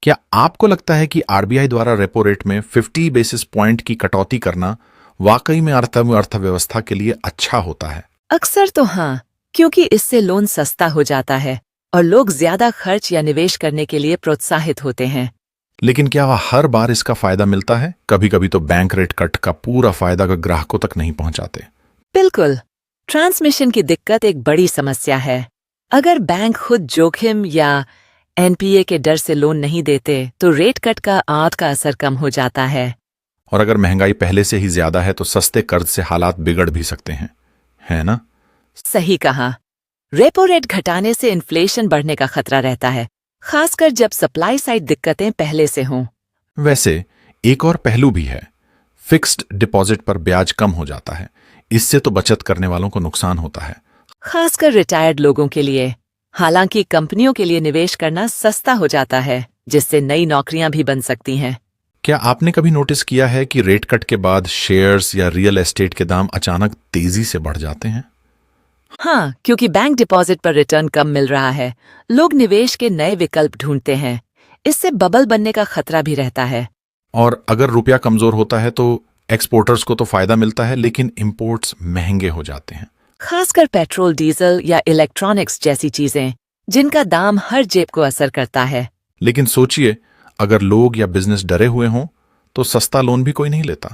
क्या आपको लगता है कि आरबीआई द्वारा रेपो रेट में 50 बेसिस पॉइंट की कटौती करना वाकई में अर्थव्यवस्था के लिए अच्छा होता है? अक्सर तो हाँ, क्योंकि इससे लोन सस्ता हो जाता है और लोग ज्यादा खर्च या निवेश करने के लिए प्रोत्साहित होते हैं। लेकिन क्या वह हर बार इसका फायदा मिलता है? कभी कभी तो बैंक रेट कट का पूरा फायदा ग्राहकों तक नहीं पहुंचाते। बिल्कुल, ट्रांसमिशन की दिक्कत एक बड़ी समस्या है। अगर बैंक खुद जोखिम या एनपीए के डर से लोन नहीं देते तो रेट कट का का असर कम हो जाता है। और अगर महंगाई पहले से ही ज्यादा है तो सस्ते कर्ज से हालात बिगड़ भी सकते हैं, है ना? सही कहा। रेपो रेट घटाने से इन्फ्लेशन बढ़ने का खतरा रहता है, खासकर जब सप्लाई साइड दिक्कतें पहले से हों। वैसे एक और पहलू भी है। फिक्स्ड डिपॉजिट पर ब्याज कम हो जाता है। इससे तो बचत करने वालों को नुकसान होता है, खासकर रिटायर्ड लोगों के लिए। हालांकि कंपनियों के लिए निवेश करना सस्ता हो जाता है, जिससे नई नौकरियां भी बन सकती हैं। क्या आपने कभी नोटिस किया है कि रेट कट के बाद शेयर्स या रियल एस्टेट के दाम अचानक तेजी से बढ़ जाते हैं? हाँ, क्योंकि बैंक डिपॉजिट पर रिटर्न कम मिल रहा है, लोग निवेश के नए विकल्प ढूंढते हैं। इससे बबल बनने का खतरा भी रहता है। और अगर रुपया कमजोर होता है तो एक्सपोर्टर्स को तो फायदा मिलता है, लेकिन इंपोर्ट्स महंगे हो जाते हैं। खासकर पेट्रोल, डीजल या इलेक्ट्रॉनिक्स जैसी चीजें, जिनका दाम हर जेब को असर करता है। लेकिन सोचिए, अगर लोग या बिजनेस डरे हुए हों तो सस्ता लोन भी कोई नहीं लेता।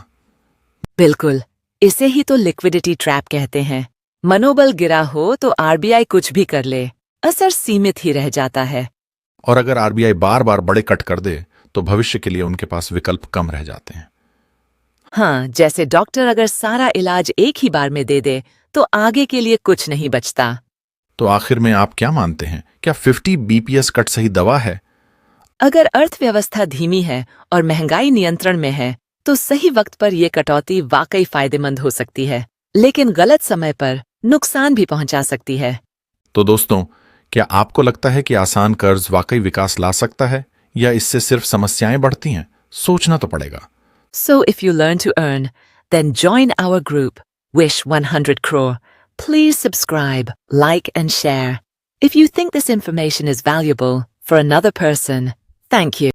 बिल्कुल, इसे ही तो लिक्विडिटी ट्रैप कहते हैं। मनोबल गिरा हो तो आरबीआई कुछ भी कर ले, असर सीमित ही रह जाता है। और अगर आरबीआई बार बार बड़े कट कर दे तो भविष्य के लिए उनके पास विकल्प कम रह जाते हैं। हाँ, जैसे डॉक्टर अगर सारा इलाज एक ही बार में दे दे तो आगे के लिए कुछ नहीं बचता। तो आखिर में आप क्या मानते हैं, क्या 50 बीपीएस कट सही दवा है? अगर अर्थव्यवस्था धीमी है और महंगाई नियंत्रण में है तो सही वक्त पर यह कटौती वाकई फायदेमंद हो सकती है, लेकिन गलत समय पर नुकसान भी पहुंचा सकती है। तो दोस्तों, क्या आपको लगता है कि आसान कर्ज वाकई विकास ला सकता है या इससे सिर्फ समस्याएं बढ़ती हैं? सोचना तो पड़ेगा। So if you learn to earn, then join our group, Wish 100 Crore. Please subscribe, like and share. If you think this information is valuable for another person, thank you.